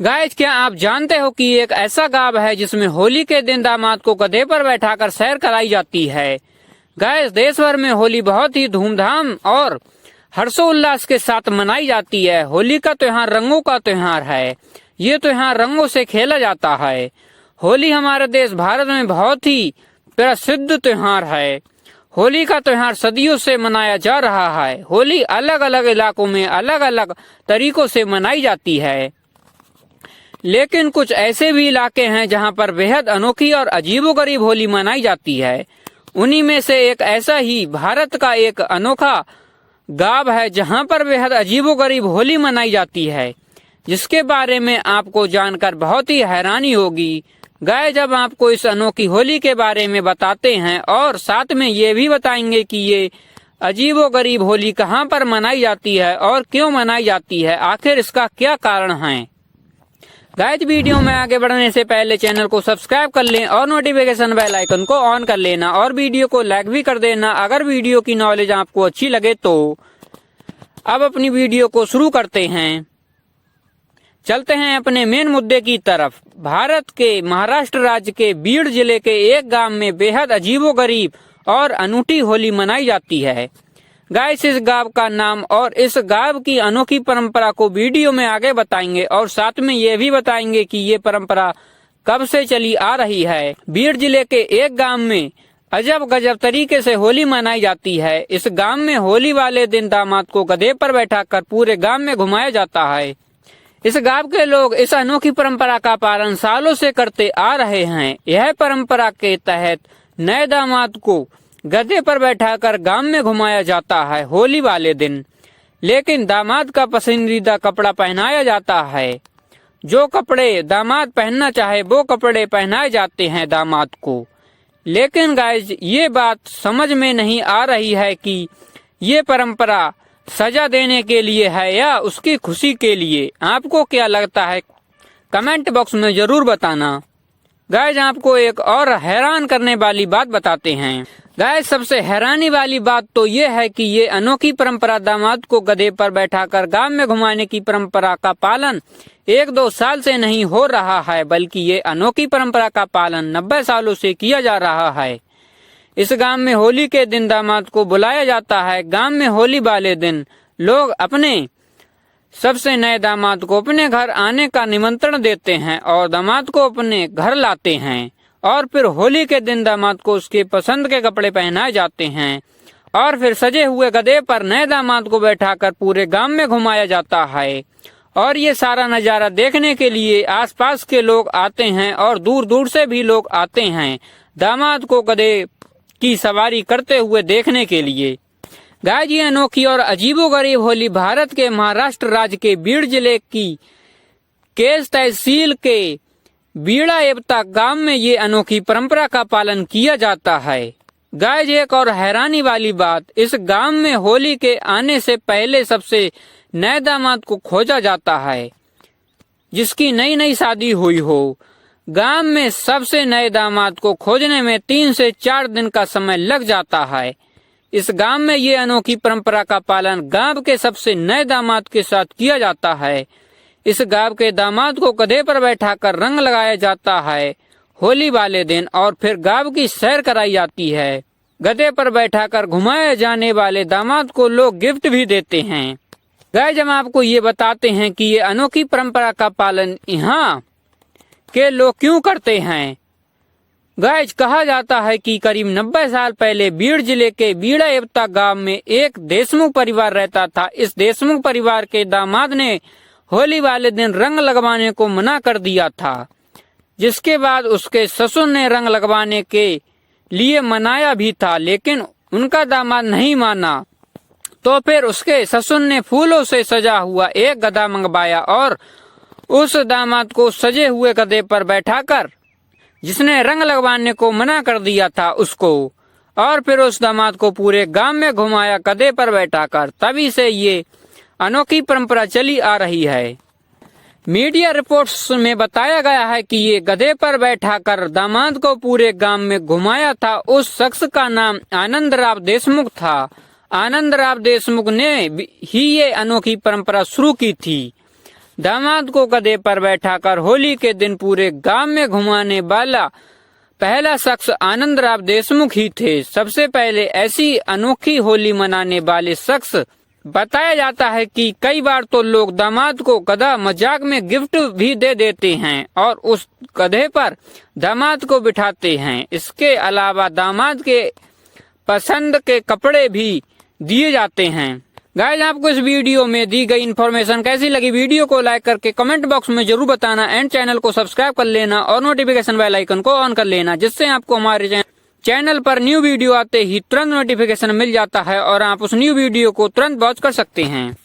Guys, क्या आप जानते हो कि एक ऐसा गांव है जिसमें होली के दिन दामाद को गधे पर बैठाकर सैर कराई जाती है। गाइस, देश भर में होली बहुत ही धूमधाम और हर्षोल्लास के साथ मनाई जाती है। होली का त्योहार रंगों का त्योहार है। ये त्योहार रंगों से खेला जाता है। होली हमारे देश भारत में बहुत ही प्रसिद्ध त्योहार है। होली का त्योहार सदियों से मनाया जा रहा है। होली अलग अलग इलाकों में अलग अलग तरीकों से मनाई जाती है, लेकिन कुछ ऐसे भी इलाके हैं जहां पर बेहद अनोखी और अजीबोगरीब होली मनाई जाती है। उन्हीं में से एक ऐसा ही भारत का एक अनोखा गांव है जहां पर बेहद अजीबोगरीब होली मनाई जाती है, जिसके बारे में आपको जानकर बहुत ही हैरानी होगी। गाइस, जब आपको इस अनोखी होली के बारे में बताते हैं और साथ में ये भी बताएंगे कि ये अजीबोगरीब होली कहां पर मनाई जाती है और क्यों मनाई जाती है, आखिर इसका क्या कारण है। गाइस, वीडियो में आगे बढ़ने से पहले चैनल को सब्सक्राइब कर लें और नोटिफिकेशन बेल आइकन को ऑन कर लेना और वीडियो को लाइक भी कर देना अगर वीडियो की नॉलेज आपको अच्छी लगे तो। अब अपनी वीडियो को शुरू करते हैं। चलते हैं अपने मेन मुद्दे की तरफ। भारत के महाराष्ट्र राज्य के बीड़ जिले के एक गांव में बेहद अजीबोगरीब और अनूठी होली मनाई जाती है। गाइस, इस गांव का नाम और इस गांव की अनोखी परंपरा को वीडियो में आगे बताएंगे और साथ में ये भी बताएंगे कि ये परंपरा कब से चली आ रही है। बीड़ जिले के एक गांव में अजब गजब तरीके से होली मनाई जाती है। इस गांव में होली वाले दिन दामाद को गधे पर बैठाकर पूरे गांव में घुमाया जाता है। इस गांव के लोग इस अनोखी परंपरा का पालन सालों से करते आ रहे हैं। यह परंपरा के तहत नए दामाद को गधे पर बैठाकर गांव में घुमाया जाता है होली वाले दिन, लेकिन दामाद का पसंदीदा कपड़ा पहनाया जाता है। जो कपड़े दामाद पहनना चाहे वो कपड़े पहनाए जाते हैं दामाद को। लेकिन गाइस, ये बात समझ में नहीं आ रही है कि ये परंपरा सजा देने के लिए है या उसकी खुशी के लिए। आपको क्या लगता है, कमेंट बॉक्स में जरूर बताना। गाइस, आपको एक और हैरान करने वाली बात बताते हैं। गाइस, सबसे हैरानी वाली बात तो ये है कि ये अनोखी परंपरा दामाद को गधे पर बैठाकर गांव में घुमाने की परंपरा का पालन 1-2 साल से नहीं हो रहा है, बल्कि ये अनोखी परंपरा का पालन 90 सालों से किया जा रहा है। इस गांव में होली के दिन दामाद को बुलाया जाता है। गांव में होली वाले दिन लोग अपने सबसे नए दामाद को अपने घर आने का निमंत्रण देते हैं और दामाद को अपने घर लाते हैं और फिर होली के दिन दामाद को उसके पसंद के कपड़े पहनाए जाते हैं और फिर सजे हुए गधे पर नए दामाद को बैठाकर पूरे गांव में घुमाया जाता है। और ये सारा नजारा देखने के लिए आसपास के लोग आते हैं और दूर दूर से भी लोग आते हैं दामाद को गधे की सवारी करते हुए देखने के लिए। गाइस, ये अनोखी और अजीबोगरीब होली भारत के महाराष्ट्र राज्य के बीड़ जिले की केस तहसील के बीड़ा एवता गांव में ये अनोखी परंपरा का पालन किया जाता है। गाइस, एक और हैरानी वाली बात, इस गांव में होली के आने से पहले सबसे नए दामाद को खोजा जाता है जिसकी नई नई शादी हुई हो। गांव में सबसे नए दामाद को खोजने में 3 से 4 दिन का समय लग जाता है। इस गांव में ये अनोखी परंपरा का पालन गांव के सबसे नए दामाद के साथ किया जाता है। इस गांव के दामाद को गधे पर बैठाकर रंग लगाया जाता है होली वाले दिन और फिर गांव की सैर कराई जाती है। गधे पर बैठाकर घुमाए जाने वाले दामाद को लोग गिफ्ट भी देते हैं। गाइस, हम आपको ये बताते हैं कि ये अनोखी परंपरा का पालन यहाँ के लोग क्यों करते हैं। गाइस, कहा जाता है कि करीब 90 साल पहले बीड़ जिले के बीड़ा एवता गांव में एक देशमुख परिवार रहता था। इस देशमुख परिवार के दामाद ने होली वाले दिन रंग लगवाने को मना कर दिया था, जिसके बाद उसके ससुर ने रंग लगवाने के लिए मनाया भी था, लेकिन उनका दामाद नहीं माना। तो फिर उसके ससुर ने फूलों से सजा हुआ एक गधा मंगवाया और उस दामाद को सजे हुए गधे पर बैठाकर, जिसने रंग लगवाने को मना कर दिया था उसको, और फिर उस दामाद को पूरे गांव में घुमाया गधे पर बैठाकर। तभी से ये अनोखी परंपरा चली आ रही है। मीडिया रिपोर्ट्स में बताया गया है कि ये गधे पर बैठाकर दामाद को पूरे गांव में घुमाया था। उस शख्स का नाम आनंदराव देशमुख था। आनंदराव देशमुख ने ही ये अनोखी परंपरा शुरू की थी। दामाद को गधे पर बैठाकर होली के दिन पूरे गांव में घुमाने वाला पहला शख्स आनंदराव देशमुख ही थे। सबसे पहले ऐसी अनोखी होली मनाने वाले शख्स बताया जाता है कि कई बार तो लोग दामाद को गधा मजाक में गिफ्ट भी दे देते हैं और उस गधे पर दामाद को बिठाते हैं। इसके अलावा दामाद के पसंद के कपड़े भी दिए जाते हैं। गाइस, आपको इस वीडियो में दी गई इन्फॉर्मेशन कैसी लगी? वीडियो को लाइक करके कमेंट बॉक्स में जरूर बताना एंड चैनल को सब्सक्राइब कर लेना और नोटिफिकेशन बेल आइकन को ऑन कर लेना, जिससे आपको हमारे चैनल पर न्यू वीडियो आते ही तुरंत नोटिफिकेशन मिल जाता है और आप उस न्यू वीडियो को तुरंत वॉच कर सकते हैं।